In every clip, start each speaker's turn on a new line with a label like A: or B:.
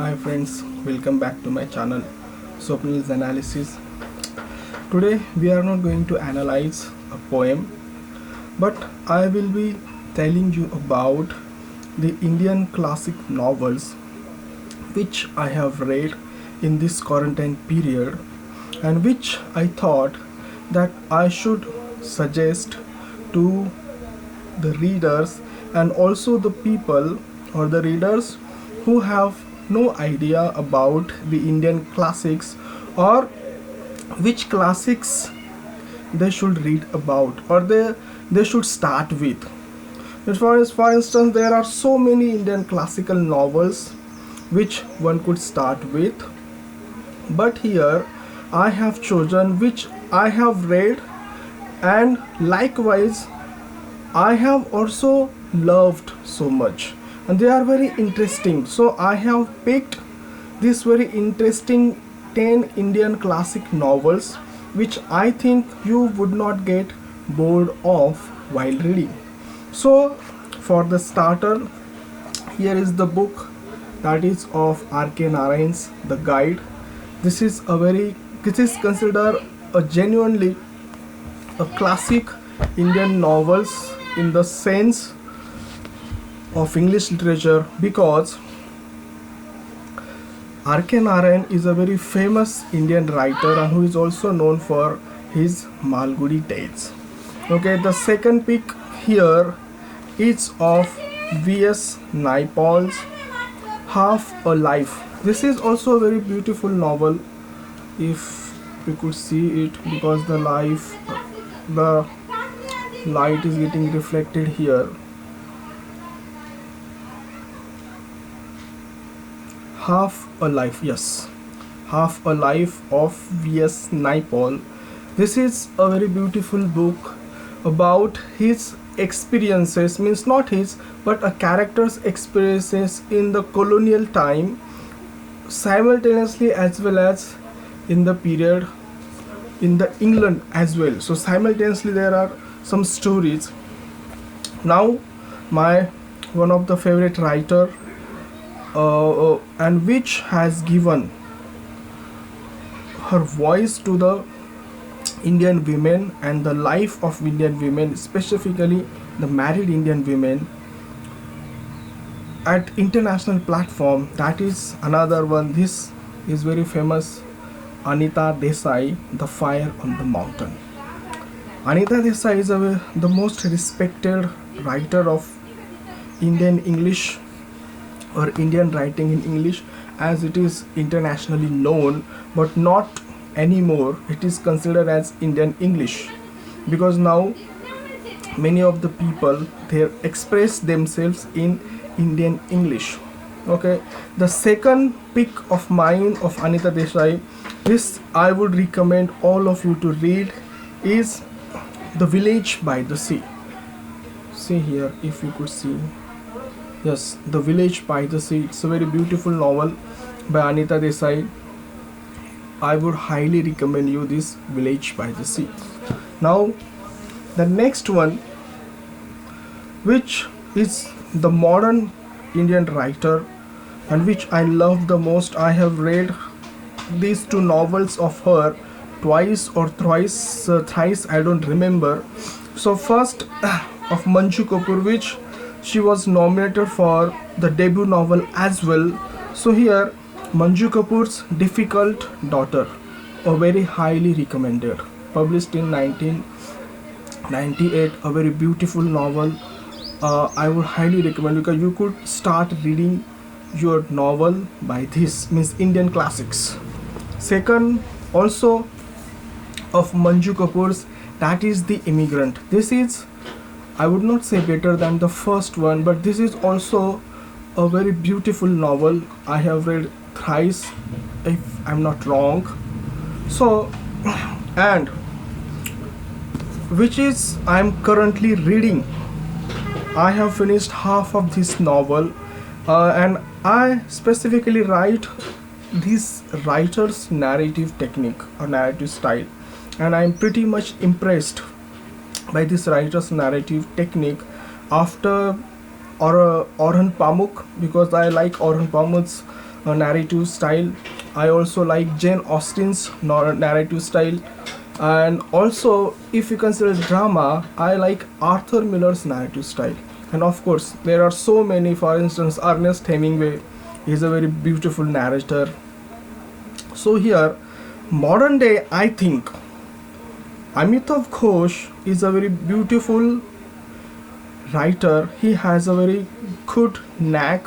A: Hi friends, welcome back to my channel Swapnil's Analysis. Today we are not going to analyze a poem, but I will be telling you about the Indian classic novels which I have read in this quarantine period and which I thought that I should suggest to the readers and also the people or the readers who have no idea about the Indian classics or which classics they should read about or they should start with. For instance, there are so many Indian classical novels which one could start with, but here I have chosen which I have read, and likewise I have also loved so much, and they are very interesting. So I have picked this very interesting 10 Indian classic novels which I think you would not get bored of while reading. So for the starter, here is the book that is of R.K. Narayan's The Guide. This is considered a genuinely a classic Indian novels in the sense of English literature, because R.K. Narayan is a very famous Indian writer and who is also known for his Malgudi Tales. Okay, the second pick here is of V.S. Naipaul's Half a Life. This is also a very beautiful novel, if you could see it, because the light is getting reflected here. Half a Life, yes, Half a Life of V.S. Naipaul. This is a very beautiful book about his experiences, means not his but a character's experiences in the colonial time, simultaneously as well as in the period in the England as well. So simultaneously there are some stories. Now my one of the favorite writer and which has given her voice to the Indian women and the life of Indian women, specifically the married Indian women, at international platform. That is another one. This is very famous, Anita Desai, The Fire on the Mountain. Anita Desai is the most respected writer of Indian English or Indian writing in English, as it is internationally known, but not anymore. It is considered as Indian English because now many of the people they express themselves in Indian English. Okay, the second pick of mine of Anita Desai, this I would recommend all of you to read, is The Village by the Sea. See here, if you could see, yes, The Village by the Sea. It's a very beautiful novel by Anita Desai. I would highly recommend you this Village by the Sea. Now the next one, which is the modern Indian writer and which I love the most. I have read these two novels of her twice or thrice, I don't remember. So first of Manju Kapoor, which she was nominated for the debut novel as well. So here Manju Kapoor's Difficult Daughter, a very highly recommended, published in 1998, a very beautiful novel. I would highly recommend, because you could start reading your novel by this, means Indian classics. Second also of Manju Kapoor's, that is The Immigrant. This is, I would not say better than the first one, but this is also a very beautiful novel. I have read thrice, if I'm not wrong. So, and which is I'm currently reading. I have finished half of this novel, and I specifically write this writer's narrative technique or narrative style, and I'm pretty much impressed by this writer's narrative technique after Orhan Pamuk, because I like Orhan Pamuk's narrative style. I also like Jane Austen's narrative style, and also if you consider drama, I like Arthur Miller's narrative style. And of course there are so many. For instance, Ernest Hemingway is a very beautiful narrator. So here, modern day, I think Amitav Ghosh is a very beautiful writer. He has a very good knack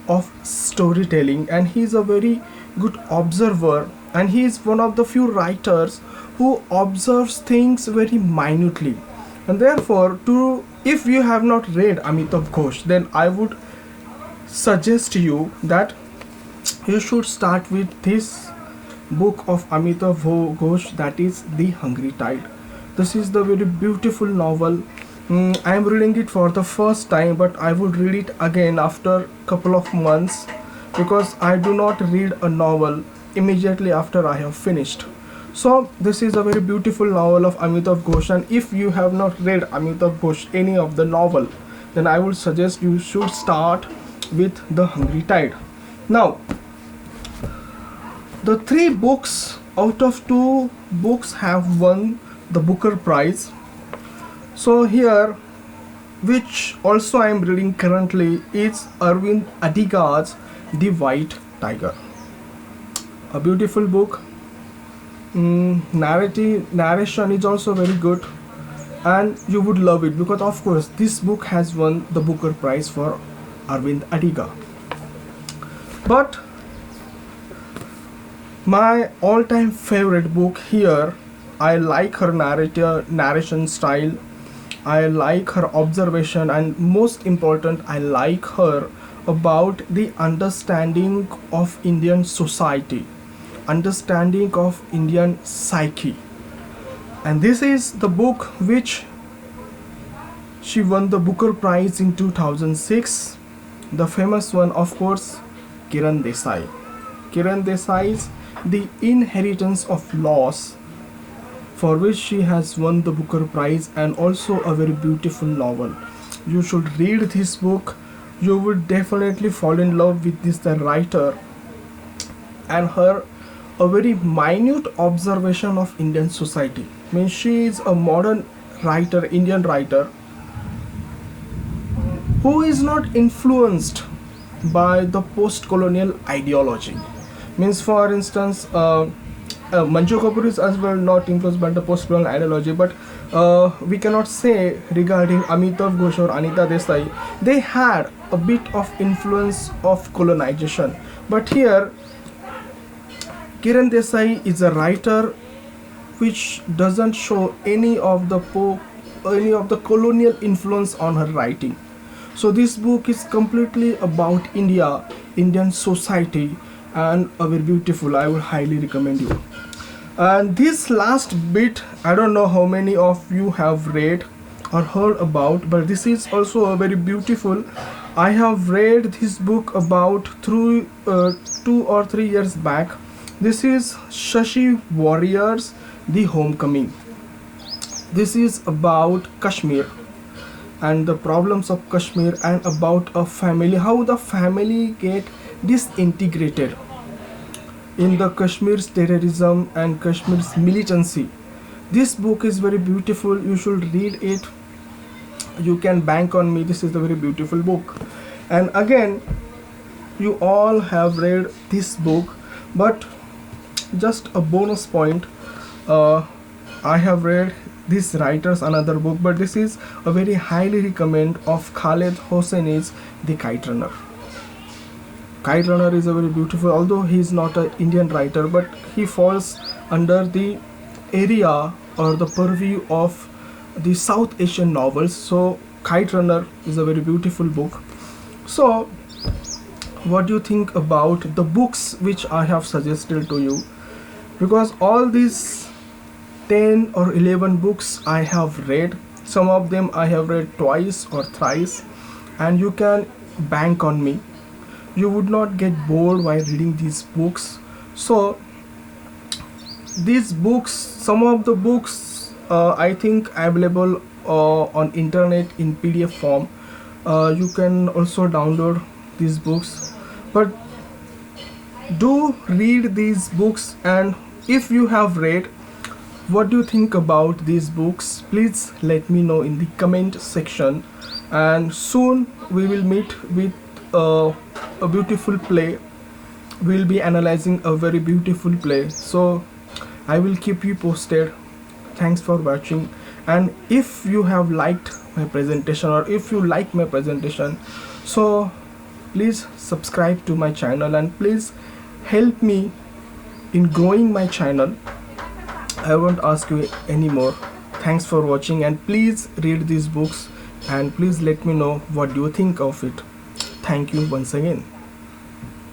A: of storytelling, and he is a very good observer, and he is one of the few writers who observes things very minutely. And therefore, to if you have not read Amitav Ghosh, then I would suggest you that you should start with this book of Amitav Ghosh, that is The Hungry Tide. This is the very beautiful novel. I am reading it for the first time, but I would read it again after couple of months, because I do not read a novel immediately after I have finished. So this is a very beautiful novel of Amitav Ghosh, and if you have not read Amitav Ghosh any of the novel, then I would suggest you should start with The Hungry Tide. Now, the 3 books out of 2 books have won the Booker Prize. So here, which also I am reading currently, is Aravind Adiga's The White Tiger. A beautiful book. Narration is also very good, and you would love it, because of course this book has won the Booker Prize for Aravind Adiga. But my all-time favorite book here, I like her narration style, I like her observation, and most important, I like her about the understanding of Indian society, understanding of Indian psyche. And this is the book which she won the Booker Prize in 2006. The famous one, of course, Kiran Desai. Kiran Desai's The Inheritance of Loss, for which she has won the Booker Prize, and also a very beautiful novel. You should read this book. You would definitely fall in love with this writer, and her a very minute observation of Indian society. I mean, she is a modern writer, Indian writer, who is not influenced by the post-colonial ideology. Means, for instance, Manju Kapoor is as well not influenced by the post-colonial ideology, but we cannot say regarding Amitav Ghosh or Anita Desai, they had a bit of influence of colonization. But here, Kiran Desai is a writer which doesn't show any of the colonial influence on her writing. So this book is completely about India, Indian society, and very beautiful. I would highly recommend you. And this last bit, I don't know how many of you have read or heard about, but this is also a very beautiful. I have read this book about 2 or 3 years back. This is Shashi Warrior's The Homecoming. This is about Kashmir and the problems of Kashmir, and about a family, how the family get disintegrated in the Kashmir's terrorism and Kashmir's militancy. This book is very beautiful. You should read it. You can bank on me. This is a very beautiful book. And again, you all have read this book, but just a bonus point, I have read this writer's another book, but this is a very highly recommend of Khaled Hosseini's The Kite Runner. Kite Runner is a very beautiful, although he is not an Indian writer, but he falls under the area or the purview of the South Asian novels. So Kite Runner is a very beautiful book. So what do you think about the books which I have suggested to you? Because all these 10 or 11 books I have read, some of them I have read twice or thrice, and you can bank on me, you would not get bored while reading these books. So these books, some of the books I think available on internet in PDF form. You can also download these books, but do read these books, and if you have read, what do you think about these books? Please let me know in the comment section. And soon we will meet with a beautiful play. We'll be analyzing a very beautiful play, so I will keep you posted. Thanks for watching, and if you have liked my presentation, or if you like my presentation, so please subscribe to my channel and please help me in growing my channel. I won't ask you anymore. Thanks for watching, and please read these books and please let me know what do you think of it. Thank you once again.